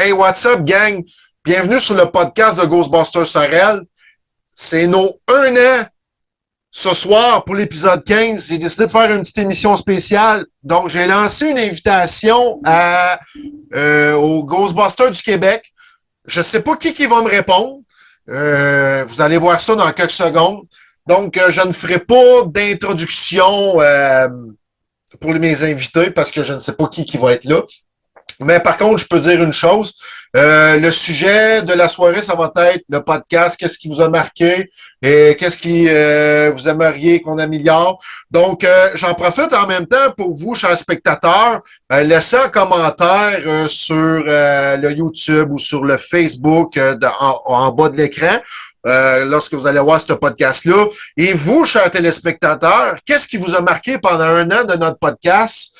Hey, what's up, gang? Bienvenue sur le podcast de Ghostbusters Sorel. C'est nos 1 an ce soir pour l'épisode 15. J'ai décidé de faire une petite émission spéciale. Donc, j'ai lancé une invitation aux Ghostbusters du Québec. Je ne sais pas qui va me répondre. Vous allez voir ça dans quelques secondes. Donc, je ne ferai pas d'introduction pour mes invités parce que je ne sais pas qui va être là. Mais par contre, je peux dire une chose. Le sujet de la soirée, ça va être le podcast. Qu'est-ce qui vous a marqué et qu'est-ce qui vous aimeriez qu'on améliore? Donc, j'en profite en même temps pour vous, chers spectateurs, laissez un commentaire sur le YouTube ou sur le Facebook en bas de l'écran. Lorsque vous allez voir ce podcast-là. Et vous, chers téléspectateurs, qu'est-ce qui vous a marqué pendant 1 an de notre podcast?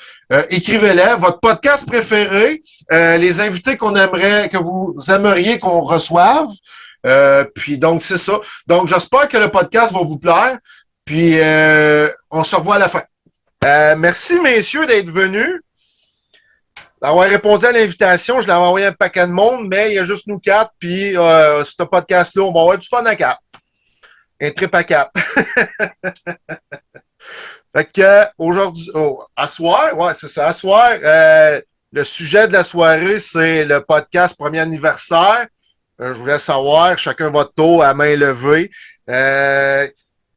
Écrivez-les, votre podcast préféré, les invités que vous aimeriez qu'on reçoive. Puis donc, c'est ça. Donc, j'espère que le podcast va vous plaire. Puis, on se revoit à la fin. Merci, messieurs, d'être venus. D'avoir répondu à l'invitation. Je l'avais envoyé un paquet de monde, mais il y a juste nous 4. Puis, ce podcast-là, on va avoir du fun à 4. Un trip à 4. Fait que aujourd'hui, à soir, ouais, c'est ça, à soir, le sujet de la soirée, c'est le podcast premier anniversaire. Je voulais savoir, chacun votre tour à main levée.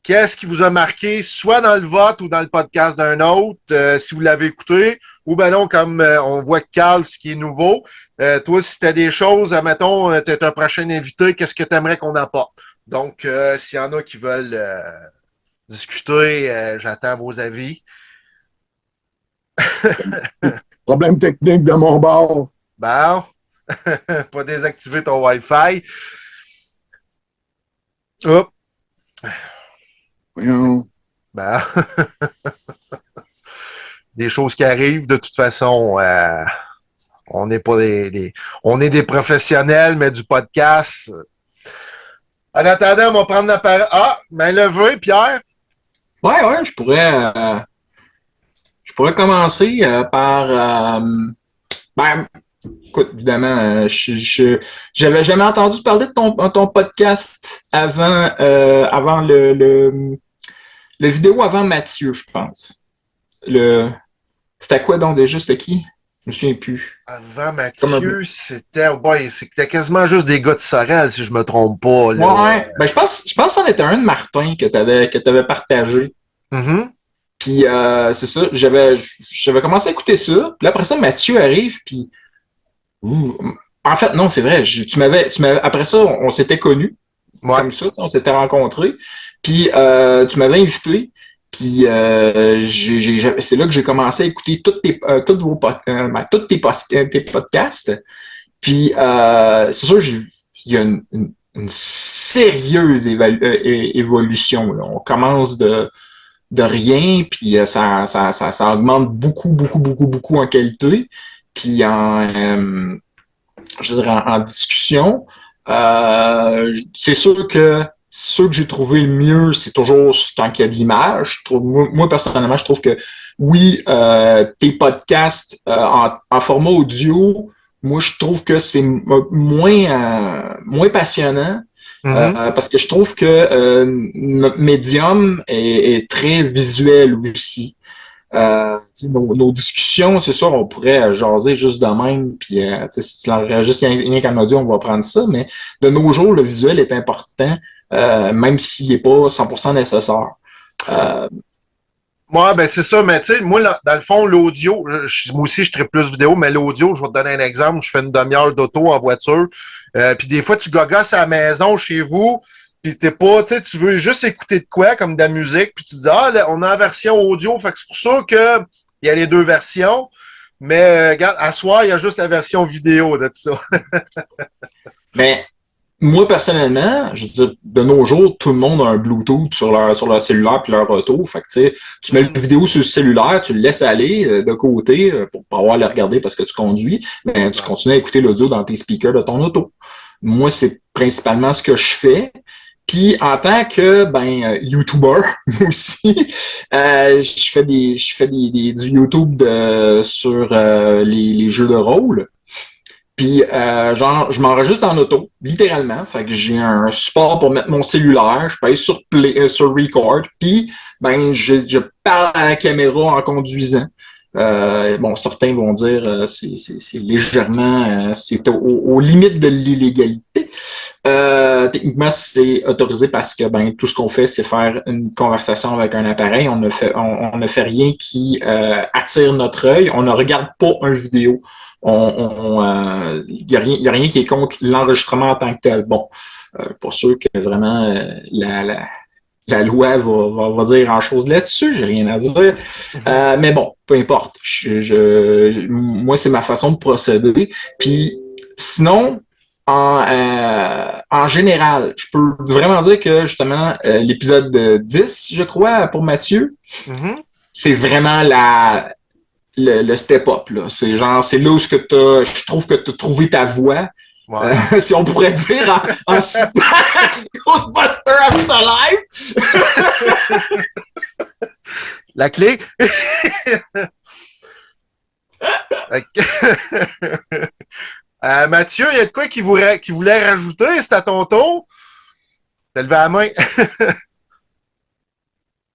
Qu'est-ce qui vous a marqué, soit dans le vote ou dans le podcast d'un autre, si vous l'avez écouté, ou ben non, comme on voit Carl, ce qui est nouveau. Toi, si tu as des choses, mettons, tu es un prochain invité, qu'est-ce que tu aimerais qu'on apporte? Donc, s'il y en a qui veulent discuter, j'attends vos avis. Problème technique de mon bord. Bon, pas désactiver ton Wi-Fi. Hop. Voyons. Bon. Des choses qui arrivent, de toute façon, on n'est pas on est des professionnels, mais du podcast. En attendant, on va prendre la parole. Ah, main levée, Pierre. Ouais, je pourrais commencer par ben, écoute, évidemment, j'avais jamais entendu parler de ton podcast avant le vidéo avant Mathieu, je pense. C'était quoi donc déjà? C'était qui? Je me souviens plus. Avant Mathieu, c'était quasiment juste des gars de Sorel, si je me trompe pas. Là. Ouais, ben je pense que c'en était un de Martin que t'avais partagé. Mm-hmm. Puis c'est ça, j'avais commencé à écouter ça. Puis après ça, Mathieu arrive, puis en fait, non, c'est vrai. Tu m'avais, après ça, on s'était connus. Ouais. Comme ça, on s'était rencontrés. Puis tu m'avais invité. Puis c'est là que j'ai commencé à écouter tous tes podcasts. Puis c'est sûr, il y a une sérieuse évolution. Là. On commence de rien, puis ça augmente beaucoup en qualité. Puis je dirais en discussion, c'est sûr que ceux que j'ai trouvé le mieux, c'est toujours quand il y a de l'image. Moi, personnellement, je trouve que oui, tes podcasts en format audio, moi, je trouve que c'est moins passionnant. Parce que je trouve que notre médium est très visuel aussi. Nos discussions, c'est sûr, on pourrait jaser juste de même, puis si tu l'enregistres rien qu'en audio, on va prendre ça, mais de nos jours, le visuel est important, même s'il n'est pas 100% nécessaire. Ouais, ben c'est ça, mais tu sais, moi, là, dans le fond, l'audio, moi aussi, je traite plus vidéo, mais l'audio, je vais te donner un exemple, je fais une demi-heure d'auto en voiture, puis des fois, tu gogosses à la maison, chez vous, puis t'es pas, tu sais, tu veux juste écouter de quoi, comme de la musique, puis tu dis, ah, là, on a la version audio, fait que c'est pour ça que il y a les deux versions, mais regarde, à soir, il y a juste la version vidéo de tout ça. Mais moi, personnellement, je veux dire, de nos jours, tout le monde a un Bluetooth sur leur cellulaire puis leur auto. Fait que, tu sais, tu mets la vidéo sur le cellulaire, tu le laisses aller de côté pour pas avoir à le regarder parce que tu conduis, mais tu continues à écouter l'audio dans tes speakers de ton auto. Moi, c'est principalement ce que je fais. Puis en tant que YouTuber aussi, je fais du YouTube sur les jeux de rôle. Puis, genre, je m'enregistre en auto, littéralement. Fait que j'ai un support pour mettre mon cellulaire. Je pèse sur play, sur record. Puis, ben, je parle à la caméra en conduisant. Bon, certains vont dire c'est légèrement, c'est aux limites de l'illégalité. Techniquement, c'est autorisé parce que ben tout ce qu'on fait, c'est faire une conversation avec un appareil. On ne fait rien qui attire notre œil. On ne regarde pas une vidéo. Y a rien qui est contre l'enregistrement en tant que tel. Bon, pas sûr que vraiment la loi va dire grand-chose là-dessus, j'ai rien à dire. Mais bon, peu importe. Moi, c'est ma façon de procéder. Puis, sinon, en général, je peux vraiment dire que, justement, l'épisode 10, je crois, pour Mathieu, c'est vraiment le step-up, là. C'est genre, c'est là où je trouve que tu as trouvé ta voix. Ouais. Si on pourrait dire en citant Ghostbusters Afterlife. La clé. Mathieu, il y a de quoi qui voulait rajouter? C'est à ton tour. T'as levé la main.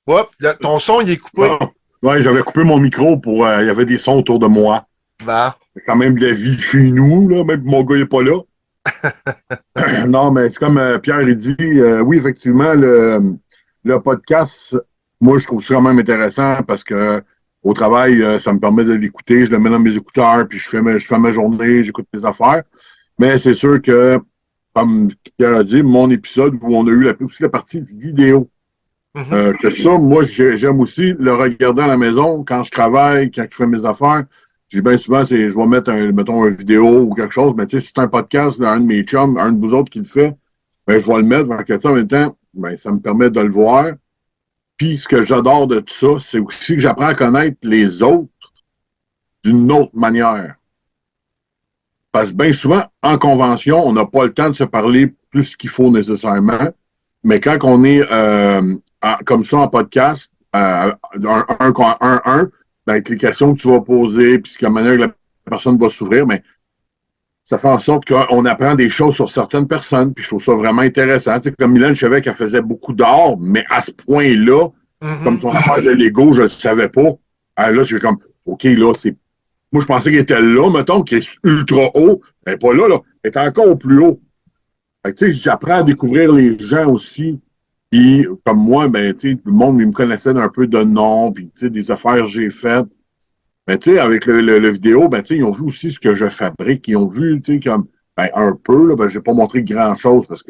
Hop, ton son, il est coupé. Oui, j'avais coupé mon micro pour. Il y avait des sons autour de moi. Bah. Il y a quand même de la vie chez nous, là, même mon gars n'est pas là. Non, mais c'est comme Pierre il dit, oui, effectivement, le podcast, moi, je trouve ça quand même intéressant parce que au travail, ça me permet de l'écouter, je le mets dans mes écouteurs, puis je fais ma journée, j'écoute mes affaires. Mais c'est sûr que, comme Pierre a dit, mon épisode où on a eu aussi la partie vidéo. Que ça, moi, j'aime aussi le regarder à la maison quand je travaille, quand je fais mes affaires. J'ai bien souvent, je vais mettre mettons, une vidéo ou quelque chose, mais tu sais, si c'est un podcast, un de mes chums, un de vous autres qui le fait, ben, je vais le mettre, que en même temps, ben, ça me permet de le voir. Puis, ce que j'adore de tout ça, c'est aussi que j'apprends à connaître les autres d'une autre manière. Parce que bien souvent, en convention, on n'a pas le temps de se parler plus qu'il faut nécessairement. Mais quand on est comme ça en podcast, un, ben, avec les questions que tu vas poser, puis la manière que la personne va s'ouvrir, mais ça fait en sorte qu'on apprend des choses sur certaines personnes, puis je trouve ça vraiment intéressant. Tu sais, comme Mylène, je savais qu'elle faisait beaucoup d'art, mais à ce point-là, comme son affaire de Lego, je ne le savais pas. Alors là, je suis comme, OK, là, c'est. Moi, je pensais qu'elle était là, mettons, qui est ultra haut. Elle n'est pas là, là. Elle est encore plus haut. Fait que, tu sais, j'apprends à découvrir les gens aussi. Puis, comme moi, ben, tu sais, le monde, il me connaissait d'un peu de nom, puis, tu sais, des affaires que j'ai faites. Mais, tu sais, avec le vidéo, ben, tu sais, ils ont vu aussi ce que je fabrique. Ils ont vu, tu sais, comme, ben, un peu, là, ben, j'ai pas montré grand-chose parce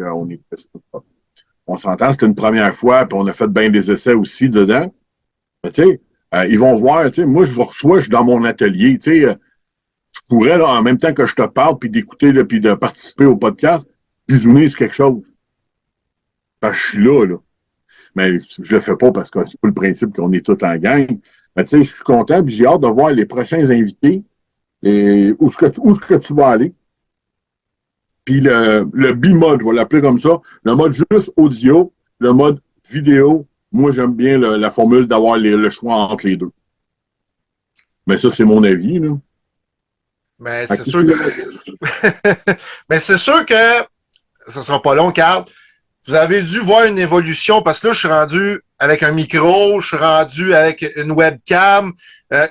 on s'entend, c'était une première fois, puis on a fait bien des essais aussi dedans. Mais, tu sais, ils vont voir, tu sais, moi, je je suis dans mon atelier, tu sais, je pourrais, là, en même temps que je te parle, puis d'écouter, puis de participer au podcast, cuisiner sur quelque chose. Parce que je suis là. Mais je le fais pas parce que c'est pas le principe qu'on est tous en gang. Mais tu sais, je suis content, puis j'ai hâte de voir les prochains invités et où est-ce que tu vas aller. Puis le B-mode, je vais l'appeler comme ça, le mode juste audio, le mode vidéo, moi j'aime bien la formule d'avoir le choix entre les deux. Mais ça, c'est mon avis, là. Mais c'est sûr que... Mais c'est sûr que ça sera pas long, Carl. Vous avez dû voir une évolution parce que là, je suis rendu avec un micro, je suis rendu avec une webcam.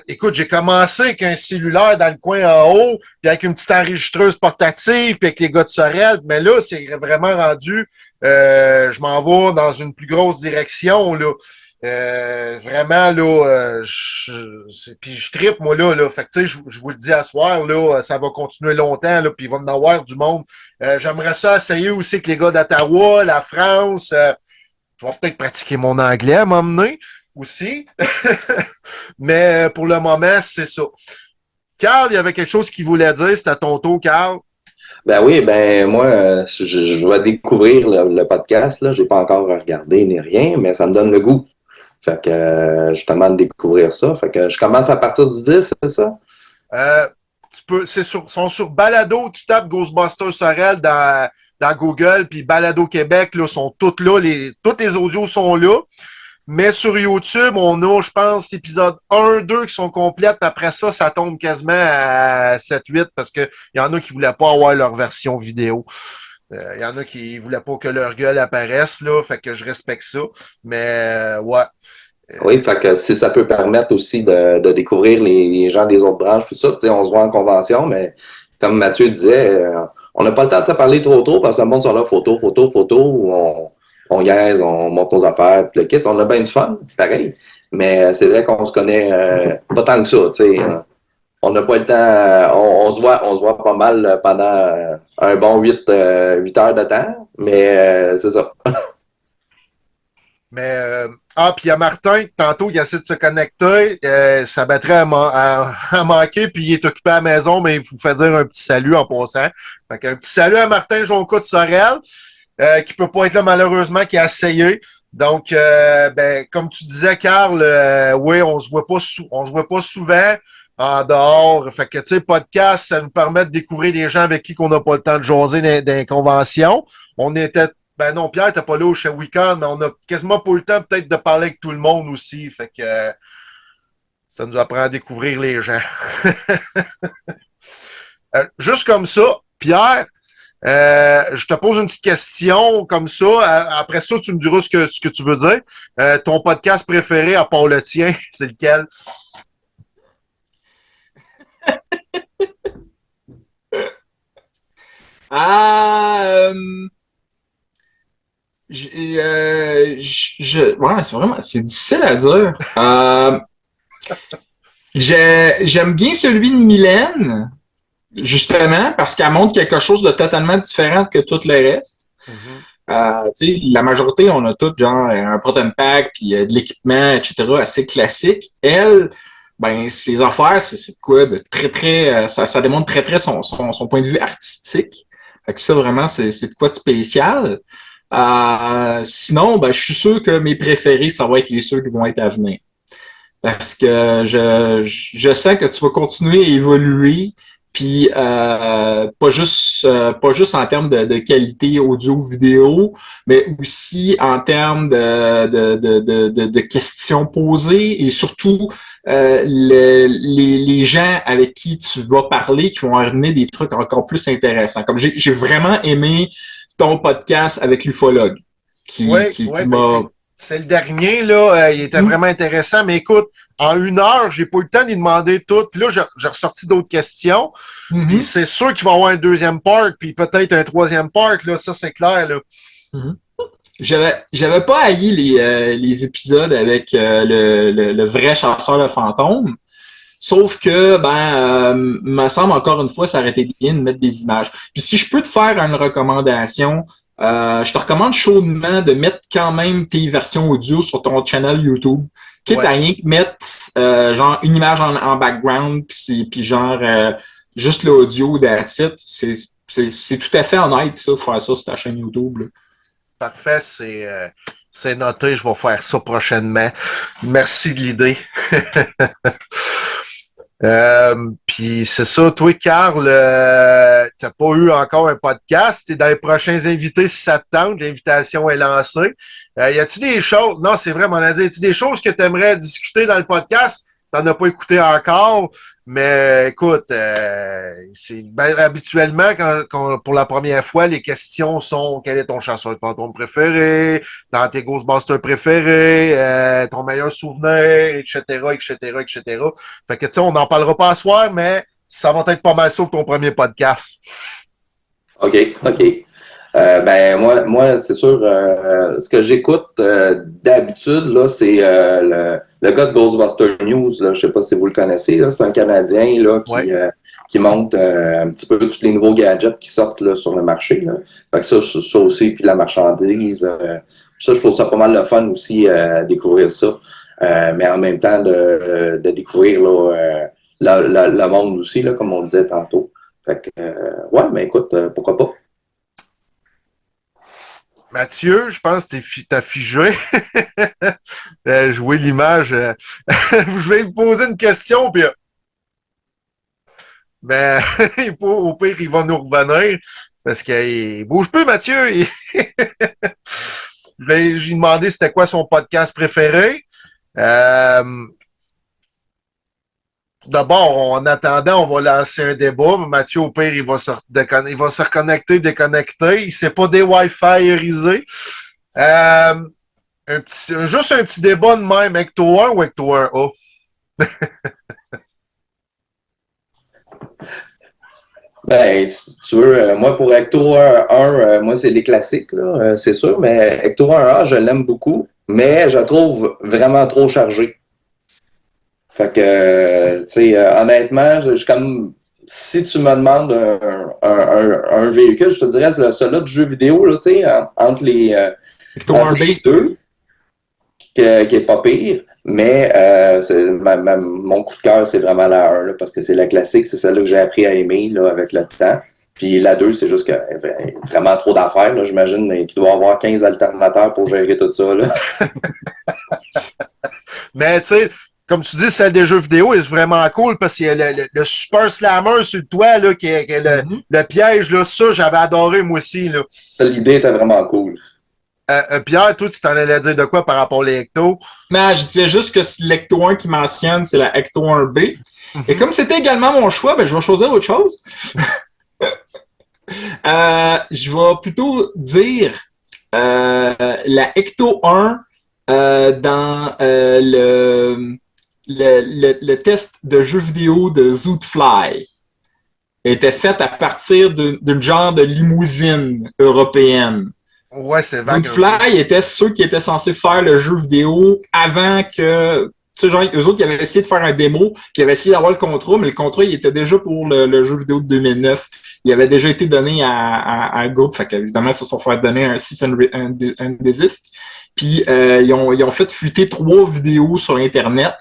Écoute, j'ai commencé avec un cellulaire dans le coin en haut, puis avec une petite enregistreuse portative, puis avec les gars de Sorel. Mais là, c'est vraiment rendu, je m'en vais dans une plus grosse direction, là. Vraiment, là, puis je trippe, moi, là. Fait que, tu sais, je vous le dis à soir, là, ça va continuer longtemps, là, puis il va y en avoir du monde. J'aimerais ça essayer aussi avec les gars d'Ottawa, la France. Je vais peut-être pratiquer mon anglais à m'emmener aussi. Mais pour le moment, c'est ça. Carl, il y avait quelque chose qu'il voulait dire. C'était à ton tour, Carl. Ben oui, ben moi, je vais découvrir le podcast. Là. Je n'ai pas encore regardé ni rien, mais ça me donne le goût. Fait que justement de découvrir ça. Fait que je commence à partir du 10, c'est ça? Sont sur Balado, tu tapes Ghostbusters Sorel dans Google, puis Balado Québec, là, sont toutes là, toutes les audios sont là. Mais sur YouTube, on a, je pense, l'épisode 1, 2 qui sont complètes. Après ça, ça tombe quasiment à 7, 8 parce que il y en a qui voulaient pas avoir leur version vidéo. Il y en a qui voulaient pas que leur gueule apparaisse, là. Fait que je respecte ça. Mais, ouais. Oui, fait que si ça peut permettre aussi de découvrir les gens des autres branches, tout ça, tu sais, on se voit en convention, mais comme Mathieu disait, on n'a pas le temps de se parler trop parce que le monde sont là, photo, où on niaise, on monte nos affaires, puis le kit, on a bien du fun, pareil. Mais c'est vrai qu'on se connaît pas tant que ça, tu sais. On n'a pas le temps, on se voit pas mal pendant un bon 8 heures de temps, mais c'est ça. Mais puis il y a Martin, tantôt, il essaie de se connecter. Sa batterie a manqué, puis il est occupé à la maison, mais il vous fait dire un petit salut en passant. Fait qu'un petit salut à Martin Jonca de Sorel, qui peut pas être là malheureusement, qui a essayé. Donc, ben, comme tu disais, Carl, oui, on se voit pas souvent en dehors. Fait que, tu sais, podcast, ça nous permet de découvrir des gens avec qui on n'a pas le temps de jaser dans les conventions. On était Ben non, Pierre, t'es pas là au chez Weekend, mais on a quasiment pas eu le temps peut-être de parler avec tout le monde aussi. Fait que ça nous apprend à découvrir les gens. Juste comme ça, Pierre, je te pose une petite question comme ça. Après ça, tu me diras ce que tu veux dire. Ton podcast préféré à part le tien, c'est lequel? Ah, ouais, c'est difficile à dire. J'aime bien celui de Mylène, justement, parce qu'elle montre quelque chose de totalement différent que tout le reste. Mm-hmm. Tu sais, la majorité, on a tout, genre, un proton pack, puis de l'équipement, etc., assez classique. Elle, ben, ses affaires, c'est quoi de très, ça démontre très son point de vue artistique. Fait que ça, vraiment, c'est de quoi de spécial. Sinon, ben, je suis sûr que mes préférés, ça va être ceux qui vont être à venir. Parce que je sens que tu vas continuer à évoluer, puis pas juste en termes de qualité audio-vidéo, mais aussi en termes de questions posées et surtout les gens avec qui tu vas parler qui vont amener des trucs encore plus intéressants. Comme j'ai vraiment aimé ton podcast avec l'ufologue qui Ben m'a... c'est le dernier, là. Il était vraiment intéressant, mais écoute, en 1 heure, j'ai pas eu le temps d'y demander tout. Puis là, j'ai ressorti d'autres questions. Puis c'est sûr qu'il va y avoir un deuxième part, puis peut-être un troisième part, là. Ça, c'est clair, là. J'avais pas haï les épisodes avec le vrai chasseur de fantômes. Sauf que, me semble encore une fois, ça aurait été bien de mettre des images. Puis si je peux te faire une recommandation, je te recommande chaudement de mettre quand même tes versions audio sur ton channel YouTube. Quitte à rien que mettre genre une image en background, puis genre juste l'audio that's it. C'est tout à fait honnête, ça, de faire ça sur ta chaîne YouTube. Là. Parfait, c'est noté. Je vais faire ça prochainement. Merci de l'idée. Puis c'est ça, toi, Carl, t'as pas eu encore un podcast. T'es dans les prochains invités si ça te tente. L'invitation est lancée. Y a-tu des choses? Non, c'est vrai, on a dit. Y a-tu des choses que tu aimerais discuter dans le podcast? T'en as pas écouté encore, mais écoute, habituellement, pour la première fois, les questions sont quel est ton chasseur de fantômes préféré, dans tes Ghostbusters préférés, ton meilleur souvenir, etc., etc., etc. Fait que tu sais, on n'en parlera pas à soir, mais ça va être pas mal ça pour ton premier podcast. OK. Moi, c'est sûr, ce que j'écoute d'habitude, là, c'est le gars de Ghostbuster News. Là, je sais pas si vous le connaissez. Là, c'est un Canadien là, qui monte un petit peu tous les nouveaux gadgets qui sortent là, sur le marché. Là. Fait que ça aussi, puis la marchandise. Ça, je trouve ça pas mal le fun aussi découvrir ça. Mais en même temps, de découvrir là, le monde aussi, là, comme on disait tantôt. Fait que, mais écoute, pourquoi pas? Mathieu, je pense que t'as figé. Je vois l'image. Je vais lui poser une question, puis ben, au pire, il va nous revenir. Parce qu'il bouge peu, Mathieu. J'ai demandé c'était quoi son podcast préféré. D'abord, en attendant, on va lancer un débat. Mathieu, au pire, il va se reconnecter, déconnecter. Il ne sait pas des Wi-Fi irisés. Juste un petit débat de même, Ecto 1 ou Ecto 1A? Ben, si tu veux, moi pour Ecto 1, moi c'est les classiques, là, c'est sûr, mais Ecto 1A, je l'aime beaucoup, mais je la trouve vraiment trop chargé. Fait que, tu sais, honnêtement, comme si tu me demandes un véhicule, je te dirais celui-là du jeu vidéo, là, tu sais, entre Victor B. les deux, qui est pas pire, mais mon coup de cœur, c'est vraiment la 1, là, parce que c'est la classique, c'est celle-là que j'ai appris à aimer là, avec le temps. Puis la 2, c'est juste que vraiment trop d'affaires. Là. J'imagine qu'il doit y avoir 15 alternateurs pour gérer tout ça. Là. Mais tu sais, comme tu dis, celle des jeux vidéo est vraiment cool parce qu'il y a le Super Slammer sur le toit, là, qui est le piège, là, ça, j'avais adoré moi aussi. Là. L'idée était vraiment cool. Pierre, toi, tu t'en allais dire de quoi par rapport aux Ecto? Mais je disais juste que l'Ecto 1 qui mentionne, c'est la Ecto 1B. Et comme c'était également mon choix, ben, je vais choisir autre chose. Je vais plutôt dire la Ecto 1 dans le test de jeu vidéo de Zootfly. Était faite à partir d'une genre de limousine européenne. Ouais, c'est vague. Zootfly était ceux qui étaient censés faire le jeu vidéo avant que. Tu sais, genre, eux autres, ils avaient essayé de faire un démo, puis ils avaient essayé d'avoir le contrat, mais le contrat, il était déjà pour le jeu vidéo de 2009. Il avait déjà été donné à un groupe, fait qu'évidemment, ils se sont fait donner un cease and desist. Puis, ils ont fait fuiter 3 vidéos sur Internet,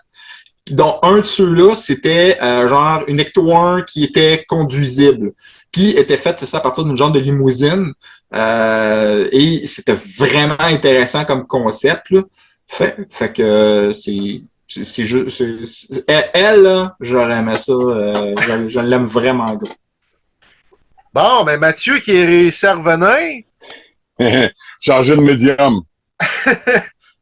dont un de ceux-là, c'était genre une Ecto 1 qui était conduisible. Puis était faite, c'est ça, à partir d'une genre de limousine. Et c'était vraiment intéressant comme concept. Là. Fait que c'est juste. Elle, là, j'aurais aimé ça. Je l'aime vraiment gros. Bon, ben Mathieu qui est réussi à revenir. Chargé de médium.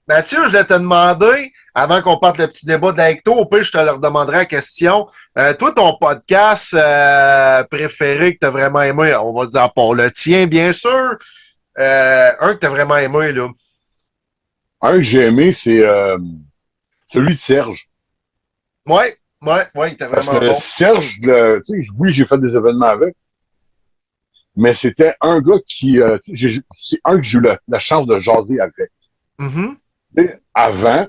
Mathieu, je vais te demander, avant qu'on parte le petit débat d'Ecto, au pire, je te leur demanderai la question. Toi, ton podcast préféré que tu as vraiment aimé, on va dire pour le tien, bien sûr. Un que tu as vraiment aimé, là. Un que j'ai aimé, c'est celui de Serge. Ouais, il était Parce vraiment que bon. Serge, oui, j'ai fait des événements avec, mais c'était un gars qui, c'est un que j'ai eu la chance de jaser avec. Mm-hmm. Avant,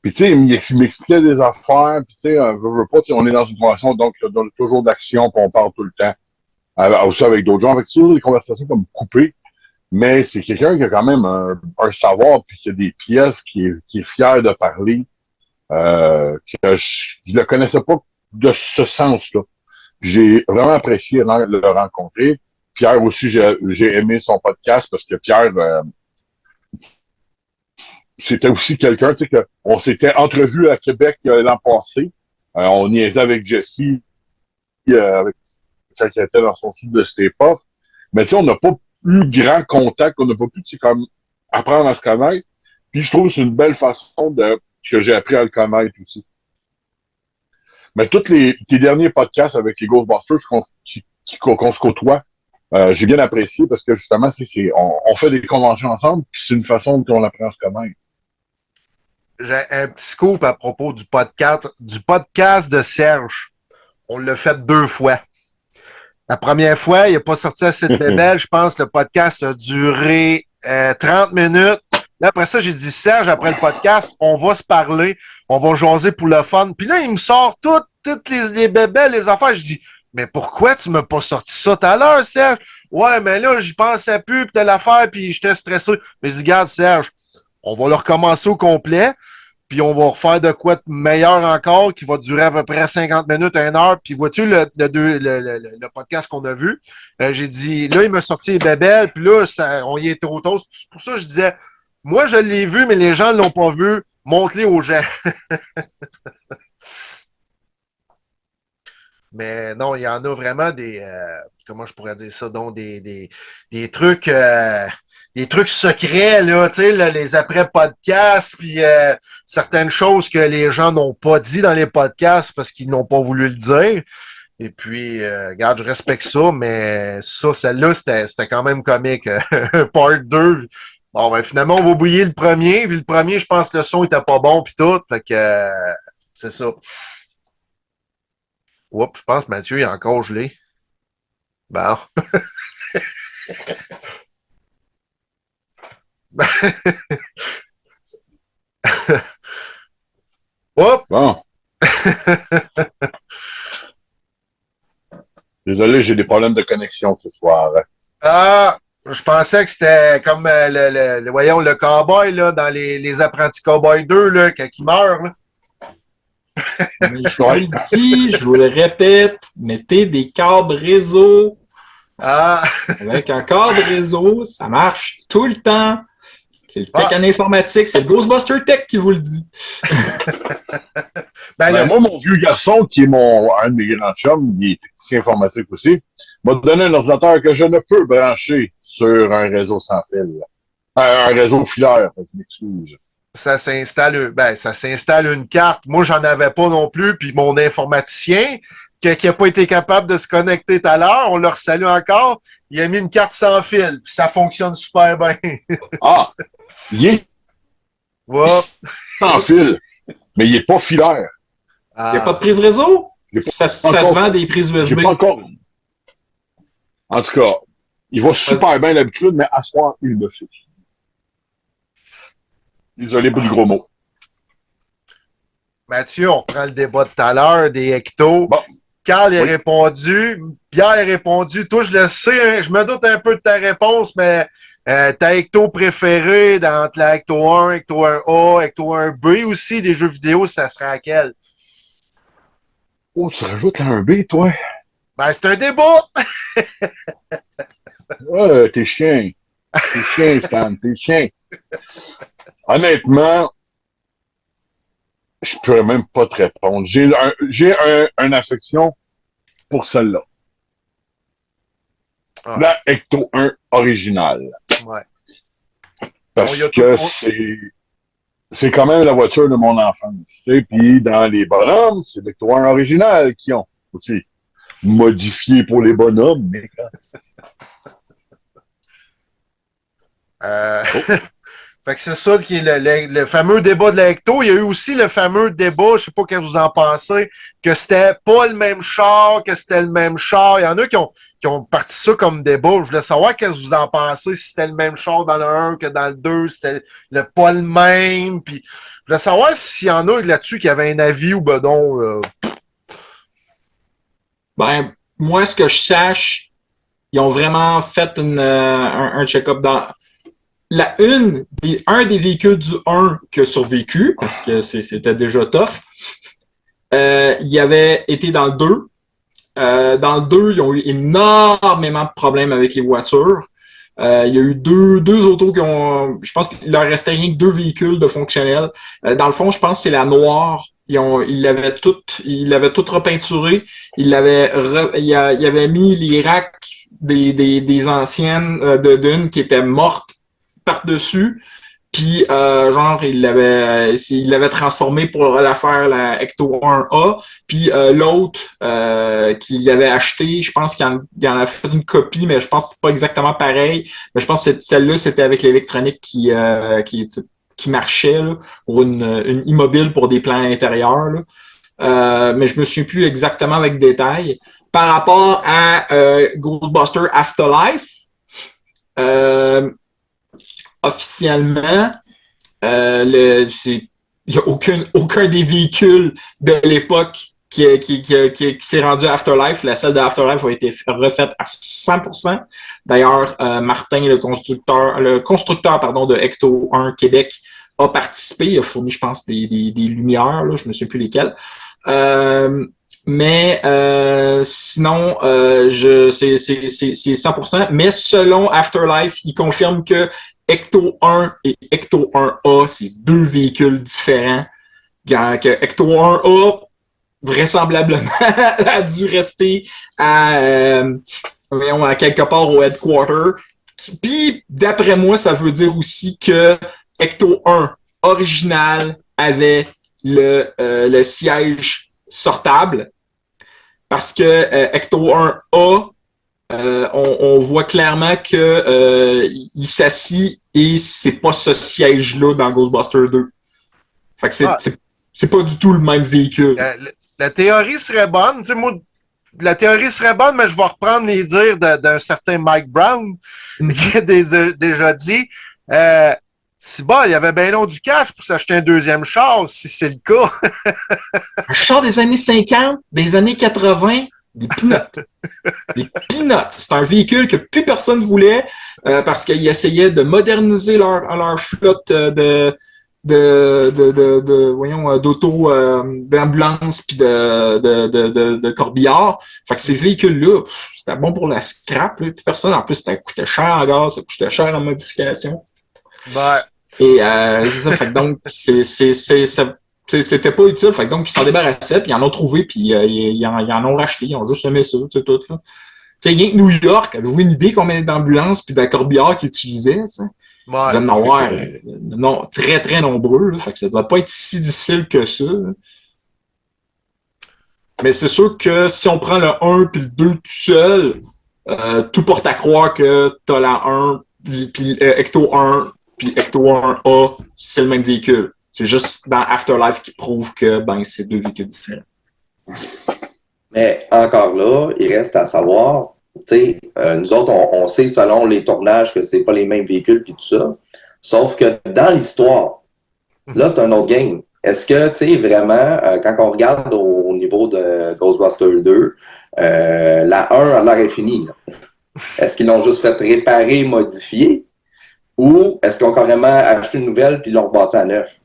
puis tu sais, il m'expliquait des affaires, puis tu sais, on est dans une conversation, donc il y a toujours d'action, puis on parle tout le temps. Aussi avec d'autres gens, avec toujours des conversations comme coupées, mais c'est quelqu'un qui a quand même un savoir, puis qui a des pièces, qui est fier de parler, que je le connaissais pas de ce sens-là. J'ai vraiment apprécié le rencontrer. Pierre aussi, j'ai aimé son podcast parce que Pierre, c'était aussi quelqu'un, tu sais, on s'était entrevu à Québec l'an passé. On niaisait avec Jesse, avec quand il était dans son sud de cette époque. Mais tu sais, on n'a pas eu grand contact, on n'a pas pu, tu sais, comme apprendre à se connaître. Puis je trouve que c'est une belle façon que j'ai appris à le connaître aussi. Mais tous tes derniers podcasts avec les Ghostbusters qu'on se côtoie, j'ai bien apprécié parce que justement, on fait des conventions ensemble, puis c'est une façon dont on apprend à se connaître. J'ai un petit scoop à propos du podcast de Serge. On l'a fait 2 fois. La première fois, il n'a pas sorti assez de bébelles. Je pense que le podcast a duré 30 minutes. Là, après ça, j'ai dit, Serge, après le podcast, on va se parler, on va jaser pour le fun. Puis là, il me sort toutes les bébelles, les affaires. Je dis, mais pourquoi tu m'as pas sorti ça tout à l'heure, Serge? Ouais, mais là, j'y pensais plus, puis telle affaire, puis j'étais stressé. Mais je dis, regarde, Serge, on va le recommencer au complet. Puis on va refaire de quoi de meilleur encore, qui va durer à peu près 50 minutes, 1 heure. Puis vois-tu le podcast qu'on a vu? J'ai dit, là, il m'a sorti les bébelles, puis là, on y est trop tôt. C'est pour ça que je disais, moi, je l'ai vu, mais les gens ne l'ont pas vu. Montre-les aux gens. Mais non, il y en a vraiment comment je pourrais dire ça, donc des trucs des trucs secrets, là, tu sais, là, les après-podcasts, puis certaines choses que les gens n'ont pas dit dans les podcasts parce qu'ils n'ont pas voulu le dire. Et puis, regarde, je respecte ça, mais ça, celle-là, c'était quand même comique. Part 2. Bon, ben finalement, on va oublier le premier. Puis le premier, je pense que le son était pas bon, puis tout. Fait que c'est ça. Oups, je pense que Mathieu il est encore gelé. Bon. Oups! Bon. Désolé, j'ai des problèmes de connexion ce soir. Ah! Je pensais que c'était comme voyons, le cowboy là, dans les apprentis cowboy 2, là, quand il meurt. Là. Mais je vous le dis, je vous le répète, mettez des câbles réseau. Ah! Avec un câble réseau, ça marche tout le temps. C'est le tech en informatique, c'est le Ghostbuster Tech qui vous le dit. Moi, mon vieux garçon, qui est un de mes grands chums, il est technicien informatique aussi, m'a donné un ordinateur que je ne peux brancher sur un réseau sans fil. Un réseau filaire, je m'excuse. Ça s'installe une carte. Moi, j'en avais pas non plus. Puis mon informaticien, qui n'a pas été capable de se connecter tout à l'heure, on leur salue encore, il a mis une carte sans fil. Puis ça fonctionne super bien. Ah! Il est sans fil, mais il n'est pas filaire. Il n'y a pas de prise réseau? Ça se vend des prises USB. Pas encore. En tout cas, il va super bien d'habitude, mais à ce soir, il le fait. Désolé pour du gros mot. Mathieu, on reprend le débat de tout à l'heure des hectos. Bon. Carl a répondu. Pierre a répondu. Toi, je le sais, hein, je me doute un peu de ta réponse, mais ta hecto préférée entre la hecto 1, hecto 1A, hecto 1B aussi, des jeux vidéo, ça serait laquelle? Oh, tu rajoutes un B, toi? Ben, c'est un débat! Ouais, t'es chien. T'es chien, Stan, t'es chien. Honnêtement, je peux même pas te répondre. J'ai une affection pour celle-là. Ah. La Ecto 1 originale. Ouais. Parce que c'est quand même la voiture de mon enfance. Puis dans les bonhommes, c'est l'Ecto 1 original qui ont aussi modifié pour les bonhommes. Mais... Fait que c'est ça qui est le fameux débat de la Hecto. Il y a eu aussi le fameux débat, je sais pas ce que vous en pensez, que c'était pas le même char, que c'était le même char. Il y en a qui ont parti ça comme débat. Je voulais savoir qu'est-ce que vous en pensez, si c'était le même char dans le 1 que dans le 2, si c'était pas le même. Puis, je voulais savoir s'il y en a là-dessus qui avaient un avis ou ben non. Ben, moi, ce que je sache, ils ont vraiment fait un check-up dans... un des véhicules du 1 qui a survécu, parce que c'était déjà tough, il avait été dans le 2. Dans le 2, ils ont eu énormément de problèmes avec les voitures. Il y a eu deux autos qui ont... Je pense qu'il leur restait rien que 2 véhicules de fonctionnels. Dans le fond, je pense que c'est la noire. Ils l'avaient toute repeinturé. Il avait mis les racks des anciennes d'une qui étaient mortes par-dessus, puis il l'avait transformé pour la faire la Ecto 1A, puis l'autre qu'il avait acheté, je pense qu'il en a fait une copie, mais je pense que c'est pas exactement pareil, mais je pense que celle-là, c'était avec l'électronique qui marchait là, pour une immobile pour des plans intérieurs, là. Mais je me souviens plus exactement avec détail. Par rapport à Ghostbuster Afterlife, officiellement, il n'y a aucun des véhicules de l'époque qui s'est rendu à Afterlife. La salle de Afterlife a été refaite à 100%. D'ailleurs, Martin, le constructeur de Ecto 1 Québec, a participé. Il a fourni, je pense, des lumières, là, je ne me souviens plus lesquelles. Mais sinon, c'est 100%. Mais selon Afterlife, il confirme que Ecto 1 et Ecto 1A, c'est 2 véhicules différents. Que Ecto 1A, vraisemblablement, a dû rester à quelque part au headquarter. Puis, d'après moi, ça veut dire aussi que Ecto 1 original avait le siège sortable parce que Ecto 1A, on voit clairement que il s'assit et c'est pas ce siège-là dans Ghostbusters 2. Fait que c'est pas du tout le même véhicule. La théorie serait bonne. Tu sais, moi, la théorie serait bonne, mais je vais reprendre les dires d'un certain Mike Brown qui a déjà dit si bon, il y avait bien long du cash pour s'acheter un deuxième char, si c'est le cas. Un char des années 50, des années 80, des peanuts. Des peanuts. C'est un véhicule que plus personne voulait parce qu'ils essayaient de moderniser leur flotte d'auto, d'ambulance puis de corbillard. Fait que ces véhicules-là, c'était bon pour la scrap, là, puis personne, en plus, ça coûtait cher en gaz, ça coûtait cher en modification. Ouais. Et c'est ça, fait que donc, c'était pas utile, fait que donc, ils s'en débarrassaient, puis ils en ont trouvé, puis ils en ont racheté, ils ont juste aimé ça, tu sais, tout, là. Tu sais, rien que New York, avez-vous une idée combien d'ambulances puis de corbillards qu'ils utilisaient, tu sais? Ouais. Ils devaient en avoir non, très, très nombreux, là, fait que ça doit pas être si difficile que ça, là. Mais c'est sûr que si on prend le 1 puis le 2 tout seul, tout porte à croire que t'as la 1 puis Ecto 1 puis Ecto 1A, c'est le même véhicule. C'est juste dans Afterlife qui prouve que c'est deux véhicules différents. Mais encore là, il reste à savoir, tu sais, nous autres, on sait selon les tournages que c'est pas les mêmes véhicules puis tout ça. Sauf que dans l'histoire, là, c'est un autre game. Est-ce que, tu sais, vraiment, quand on regarde au niveau de Ghostbusters 2, la 1 a l'air infinie. Est-ce qu'ils l'ont juste fait réparer, modifier? Ou est-ce qu'ils ont carrément acheté une nouvelle puis l'ont rebâti à neuf?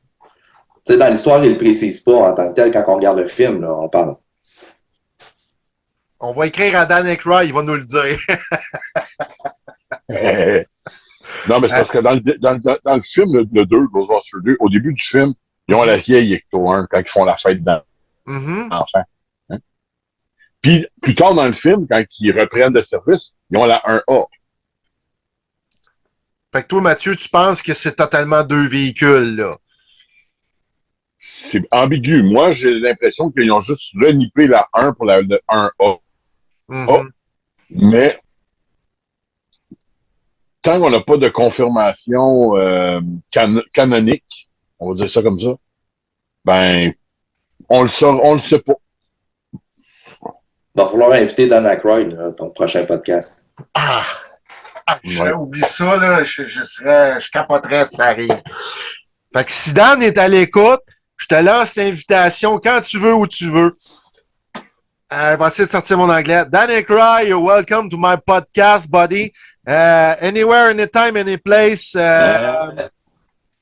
Tu sais, dans l'histoire, ils ne le précisent pas en tant que tel quand on regarde le film, là, on parle. On va écrire à Dan Aykroyd, il va nous le dire. Non, mais c'est parce que dans le film, le 2, Ghostbusters 2, au début du film, ils ont la vieille Ecto 1 quand ils font la fête d'enfants. Hein? Puis, plus tard dans le film, quand ils reprennent le service, ils ont la 1A. Fait que toi, Mathieu, tu penses que c'est totalement deux véhicules, là? C'est ambigu. Moi, j'ai l'impression qu'ils ont juste renippé la 1 pour la 1A. Mais tant qu'on n'a pas de confirmation canonique, on va dire ça comme ça, ben, on le sait pas. Il va falloir inviter Dan Aykroyd à ton prochain podcast. J'aurais oublié ça, là. Je capoterais si ça arrive. Fait que si Dan est à l'écoute, je te lance l'invitation quand tu veux, où tu veux. Je vais essayer de sortir mon anglais. Dan Aykroyd, you're welcome to my podcast, buddy. Anywhere, anytime, any place.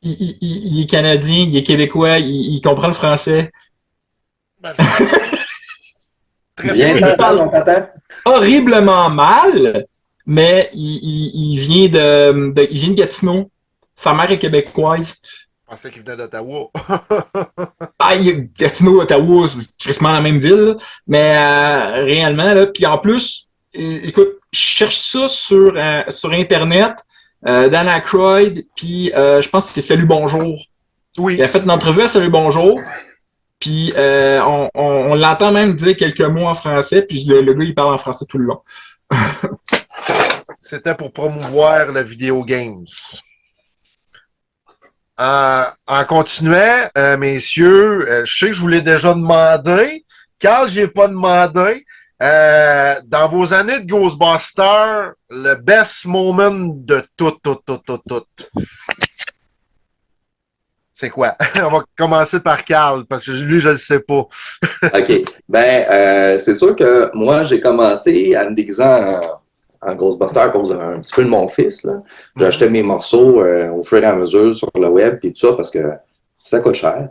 Il est canadien, il est québécois, il comprend le français. Très bien. bien. On t'attend. Horriblement mal, mais il vient de Gatineau. Sa mère est québécoise. Je pensais qu'il venait d'Ottawa. Gatineau, Ottawa, c'est quasiment la même ville, mais réellement, là, puis en plus, écoute, je cherche ça sur Internet, Dan Aykroyd, puis je pense que c'est Salut Bonjour. Oui. Il a fait une entrevue à Salut Bonjour, puis on l'entend même dire quelques mots en français, puis le gars, il parle en français tout le long. C'était pour promouvoir le Video Games. En continuant, messieurs, je sais que je vous l'ai déjà demandé. Carl, je n'ai pas demandé. Dans vos années de Ghostbusters, le best moment de tout. C'est quoi? On va commencer par Carl, parce que lui, je ne le sais pas. OK. C'est sûr que moi, j'ai commencé en me déguisant en Ghostbuster à cause un petit peu de mon fils, là. J'ai acheté mes morceaux au fur et à mesure sur le web et tout ça parce que ça coûte cher.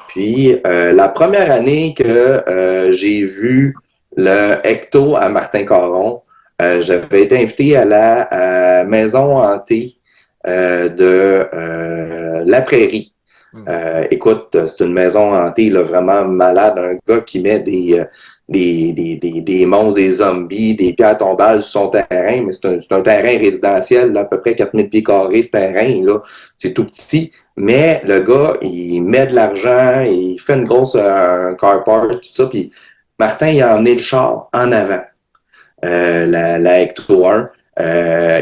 Puis la première année que j'ai vu le Ecto à Martin Caron, j'avais été invité à la maison hantée de La Prairie. Écoute, c'est une maison hantée là, vraiment malade, un gars qui met des des monstres, des zombies, des pierres tombales sur son terrain, mais c'est un terrain résidentiel, là, à peu près 4000 pieds carrés de terrain, là. C'est tout petit. Mais le gars, il met de l'argent, il fait une grosse carport, tout ça, puis Martin, il a emmené le char en avant, la Ecto 1.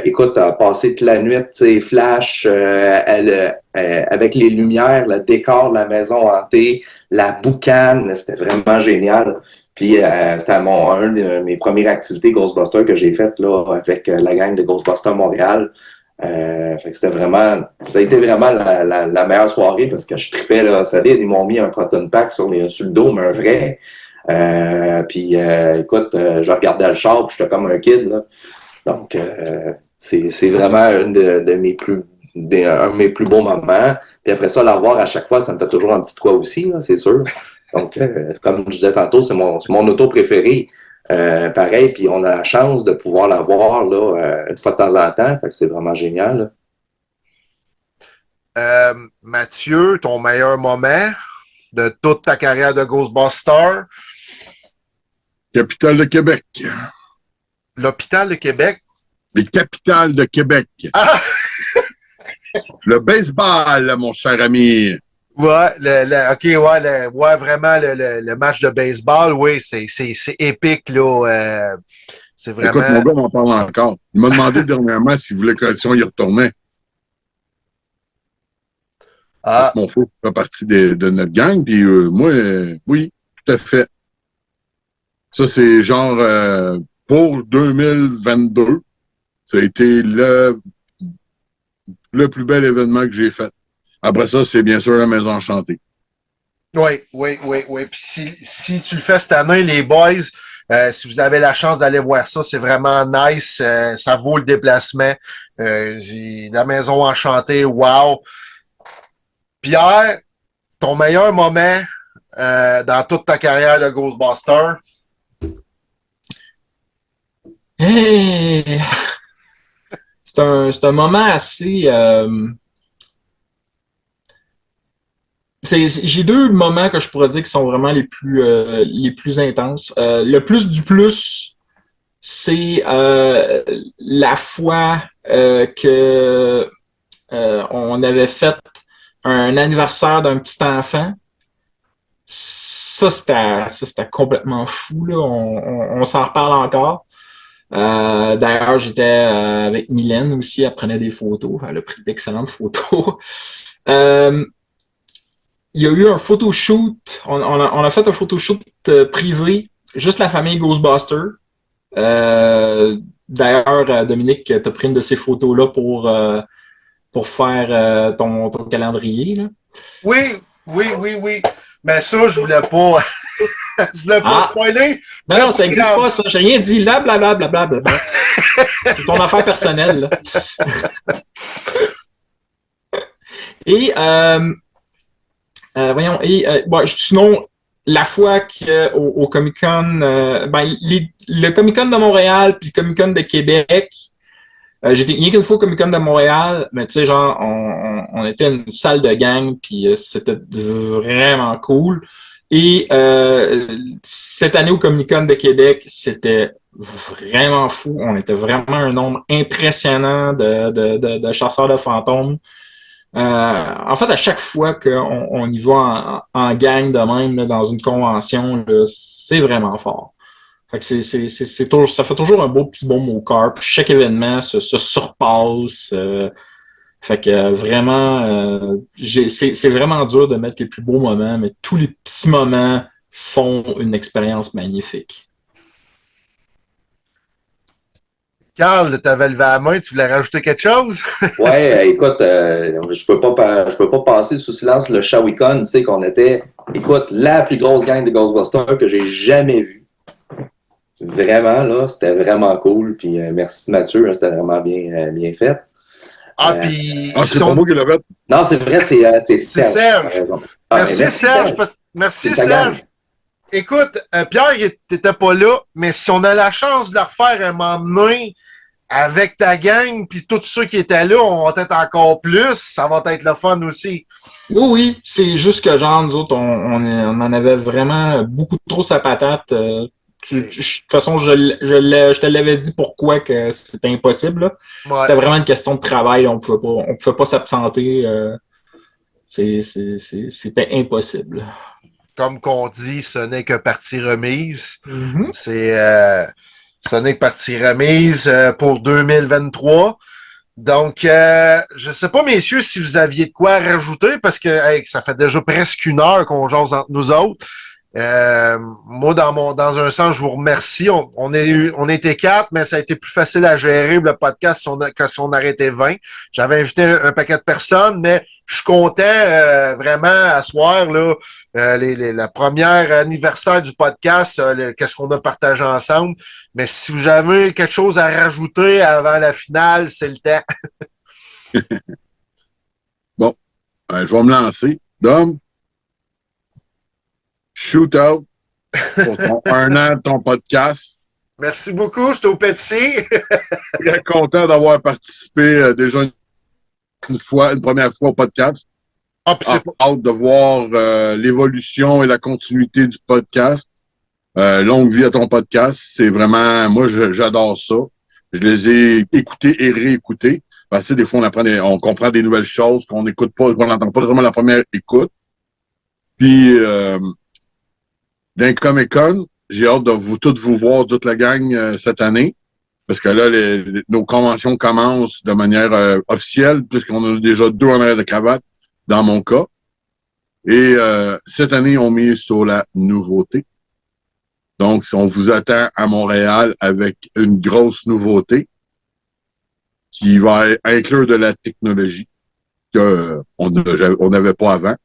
Écoute, a passé toute la nuit, tu sais, flash, avec les lumières, le décor de la maison hantée, la boucane, c'était vraiment génial. Puis c'était un de mes premières activités Ghostbusters que j'ai faites là avec la gang de Ghostbusters Montréal. Fait que c'était vraiment, ça a été vraiment la meilleure soirée parce que je tripais là, solide. Ils m'ont mis un proton pack sur le dos, mais un vrai. Puis écoute, je regardais le char, puis j'étais comme un kid là. Donc, c'est vraiment un de mes plus beaux moments. Puis après ça, l'avoir à chaque fois, ça me fait toujours un petit quoi aussi, là, c'est sûr. Donc, comme je disais tantôt, c'est mon auto préféré. Pareil, puis on a la chance de pouvoir l'avoir là, une fois de temps en temps. Fait que c'est vraiment génial. Mathieu, ton meilleur moment de toute ta carrière de Ghostbuster? Capitale de Québec. L'hôpital de Québec? Les capitales de Québec. Ah! Le baseball, mon cher ami. Ouais, ouais, vraiment, le match de baseball, oui, c'est épique, là. C'est vraiment... Écoute, mon gars m'en parle encore. Il m'a demandé dernièrement s'il voulait si on y retournait. Parce que mon fils fait partie de notre gang, puis moi, oui, tout à fait. Ça, c'est genre pour 2022, ça a été le plus bel événement que j'ai fait. Après ça, c'est bien sûr la Maison Enchantée. Oui. Puis si tu le fais cette année, les boys, si vous avez la chance d'aller voir ça, c'est vraiment nice. Ça vaut le déplacement. La Maison Enchantée, wow. Pierre, ton meilleur moment dans toute ta carrière de Ghostbuster? Hey! C'est un moment assez... j'ai deux moments que je pourrais dire qui sont vraiment les plus intenses. Le plus du plus, c'est la fois que on avait fait un anniversaire d'un petit enfant. Ça, c'était complètement fou, là. On s'en reparle encore. D'ailleurs, j'étais avec Mylène aussi, elle prenait des photos. Elle a pris d'excellentes photos. Il y a eu un photoshoot. On a fait un photoshoot privé, juste la famille Ghostbuster. D'ailleurs, Dominique, tu as pris une de ces photos-là pour faire ton calendrier. Là. Oui. Mais ça, je voulais pas. Je voulais pas spoiler. Non, ça n'existe pas, ça. J'ai rien dit. Là, blablabla. C'est ton affaire personnelle. Là. Et, sinon, la fois qu'au Comic-Con, le Comic-Con de Montréal puis le Comic-Con de Québec, j'étais rien qu'une fois au Comic-Con de Montréal, mais tu sais, genre, on était une salle de gang, puis c'était vraiment cool. Et cette année au Comic-Con de Québec, c'était vraiment fou. On était vraiment un nombre impressionnant de chasseurs de fantômes. En fait, à chaque fois qu'on y va en gang de même là, dans une convention, là, c'est vraiment fort. Fait que ça fait toujours un beau petit baume au cœur. Chaque événement se surpasse. Fait que vraiment, c'est vraiment dur de mettre les plus beaux moments, mais tous les petits moments font une expérience magnifique. Carl, tu avais levé la main, tu voulais rajouter quelque chose? Ouais, écoute, je peux pas passer sous silence le Shawicon. Tu sais qu'on était, écoute, la plus grosse gang de Ghostbusters que j'ai jamais vue. Vraiment, là, c'était vraiment cool. Puis merci Mathieu, hein, c'était vraiment bien fait. Puis... c'est pas moi qui l'ai fait. Non, c'est vrai, c'est Serge. Merci Serge. Merci Serge. Écoute, Pierre, t'étais pas là, mais si on a la chance de le refaire un moment donné avec ta gang, puis tous ceux qui étaient là, on va être encore plus, ça va être le fun aussi. Oui, c'est juste que genre, nous autres, on en avait vraiment beaucoup trop sa patate. De toute façon, je te l'avais dit pourquoi que c'était impossible. Là. Ouais. C'était vraiment une question de travail. On pouvait pas s'absenter. C'était impossible. Comme qu'on dit, ce n'est que partie remise. Mm-hmm. Ce n'est que partie remise pour 2023. Donc, je sais pas, messieurs, si vous aviez de quoi rajouter, parce que ça fait déjà presque 1 heure qu'on jase entre nous autres. Moi, dans un sens, je vous remercie. On était 4, mais ça a été plus facile à gérer le podcast que si on arrêtait 20. J'avais invité un paquet de personnes, mais je suis content vraiment à soir là, la première anniversaire du podcast, qu'est-ce qu'on a partagé ensemble. Mais si vous avez quelque chose à rajouter avant la finale, c'est le temps. Bon, je vais me lancer. Dom, shootout pour ton 1 an de ton podcast. Merci beaucoup, j'étais au Pepsi. Très content d'avoir participé déjà une première fois au podcast. Ah, puis c'est Hâte de voir l'évolution et la continuité du podcast. Longue vie à ton podcast. C'est vraiment, moi, j'adore ça. Je les ai écoutés et réécoutés. Parce que des fois, on comprend des nouvelles choses qu'on n'écoute pas, qu'on n'entend pas vraiment la première écoute. Puis, d'un Comic-Con, j'ai hâte de toutes vous voir, toute la gang, cette année. Parce que là, nos conventions commencent de manière officielle, puisqu'on a déjà 2 en arrière de cravate, dans mon cas. Et cette année, on mise sur la nouveauté. Donc, on vous attend à Montréal avec une grosse nouveauté qui va inclure de la technologie qu'on n'avait pas avant.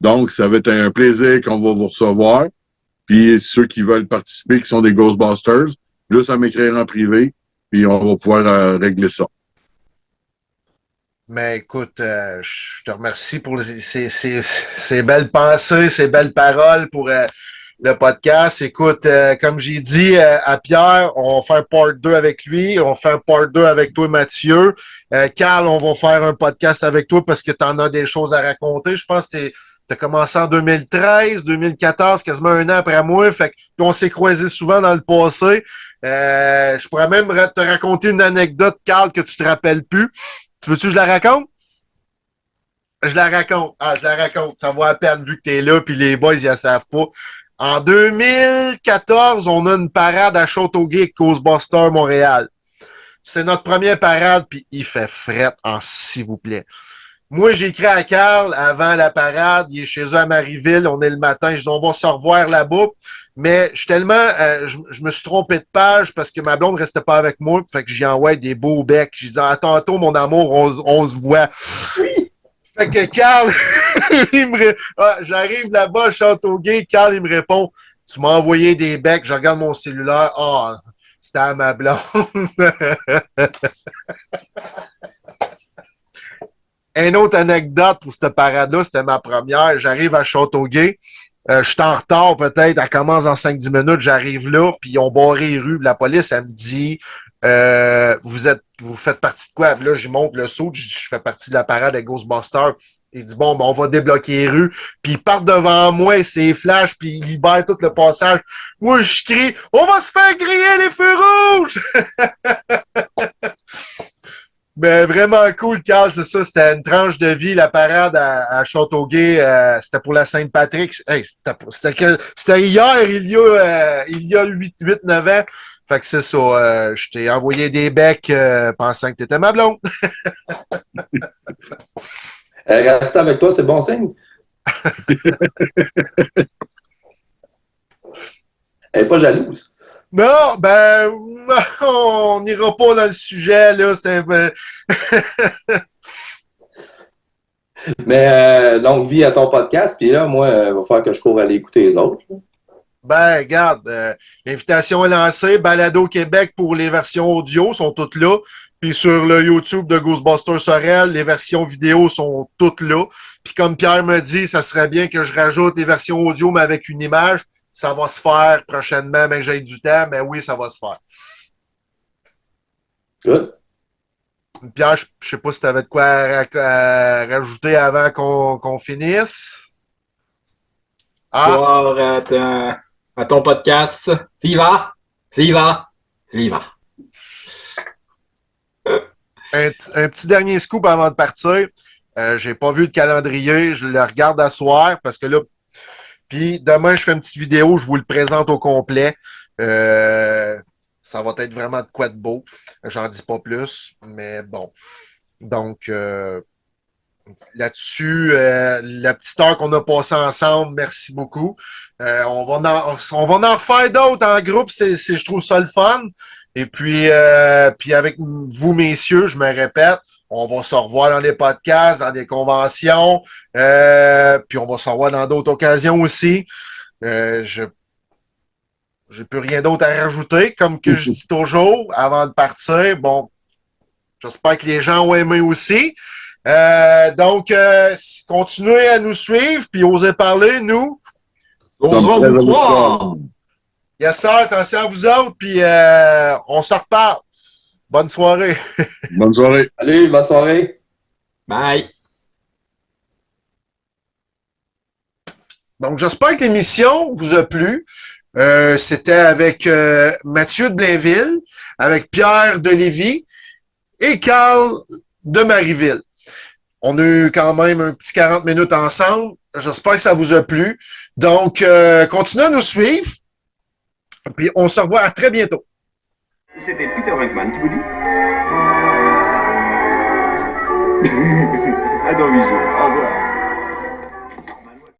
Donc, ça va être un plaisir qu'on va vous recevoir. Puis, ceux qui veulent participer, qui sont des Ghostbusters, juste à m'écrire en privé, puis on va pouvoir régler ça. Mais écoute, je te remercie pour ces belles pensées, ces belles paroles pour le podcast. Écoute, comme j'ai dit à Pierre, on fait un part 2 avec lui, on fait un part 2 avec toi, Mathieu. Carl, on va faire un podcast avec toi parce que tu en as des choses à raconter. Je pense que tu as commencé en 2013, 2014, quasiment 1 an après moi. Fait que puis on s'est croisés souvent dans le passé. Je pourrais même te raconter une anecdote, Carl, que tu te rappelles plus. Tu veux-tu que je la raconte? Je la raconte. Ah, je la raconte. Ça vaut à peine vu que t'es là, puis les boys, ils ne savent pas. En 2014, on a une parade à Châteauguay avec Ghostbusters Montréal. C'est notre première parade, puis il fait fret s'il vous plaît. Moi, j'ai écrit à Carl avant la parade, il est chez eux à Marieville, on est le matin, je dis on va se revoir là-bas. Mais je suis tellement, je me suis trompé de page parce que ma blonde restait pas avec moi, fait que j'y envoie des beaux becs. J'ai dit à tantôt, mon amour, on se voit. Fait que Carl, j'arrive là-bas à Châteauguay, Carl, il me répond, tu m'as envoyé des becs, je regarde mon cellulaire, c'était à ma blonde. Une autre anecdote pour cette parade-là, c'était ma première. J'arrive à Châteauguay. Je suis en retard peut-être. Elle commence en 5-10 minutes. J'arrive là, puis ils ont barré les rues. La police, elle me dit vous faites partie de quoi? Puis là, je monte le saut. Je fais partie de la parade de Ghostbusters. Il dit bon, ben, on va débloquer les rues. Puis ils partent devant moi, et c'est flash, puis ils libèrent tout le passage. Moi, je crie on va se faire griller les feux rouges! Mais vraiment cool, Carl, c'est ça. C'était une tranche de vie, la parade à Châteauguay. C'était pour la Sainte-Patrick. Hey, c'était hier, il y a 8-9 ans. Fait que c'est ça. Je t'ai envoyé des becs pensant que t'étais ma blonde. Rester avec toi, c'est bon signe. Elle n'est pas jalouse. Non, ben, on n'ira pas dans le sujet, là. C'était un peu... Mais longue vie à ton podcast, puis là, moi, il va falloir que je cours aller écouter les autres. Ben, regarde, l'invitation est lancée. Balado Québec pour les versions audio sont toutes là. Puis sur le YouTube de Ghostbusters Sorel, les versions vidéo sont toutes là. Puis comme Pierre me dit, ça serait bien que je rajoute les versions audio, mais avec une image. Ça va se faire prochainement, mais que j'ai du temps, mais oui, ça va se faire. Good. Pierre, je sais pas si tu avais de quoi à rajouter avant qu'on finisse. Voir, attends. à ton podcast. Viva! Viva! Viva! Un petit dernier scoop avant de partir. J'ai pas vu le calendrier. Je le regarde à soir parce que là, puis demain, je fais une petite vidéo. Je vous le présente au complet. Ça va être vraiment de quoi de beau. J'en dis pas plus, mais bon. Donc, là-dessus, la petite heure qu'on a passée ensemble, merci beaucoup. On va en refaire d'autres en groupe, je trouve ça le fun. Et puis avec vous, messieurs, je me répète, on va se revoir dans des podcasts, dans des conventions, puis on va se revoir dans d'autres occasions aussi. Je J'ai plus rien d'autre à rajouter, comme que je dis toujours avant de partir. Bon, j'espère que les gens ont aimé aussi. Donc, continuez à nous suivre, puis osez parler, nous. Oserons vous croire! Yes, sir, attention à vous autres, puis on se reparle. Bonne soirée. Bonne soirée. Salut, bonne soirée. Bye! Donc, j'espère que l'émission vous a plu. C'était avec Mathieu de Blainville, avec Pierre de Lévis et Carl de Marieville. On a eu quand même un petit 40 minutes ensemble. J'espère que ça vous a plu. Donc, continuez à nous suivre. Puis, on se revoit à très bientôt. C'était Peter Venkman qui vous dit à dans 8 jours. Au revoir.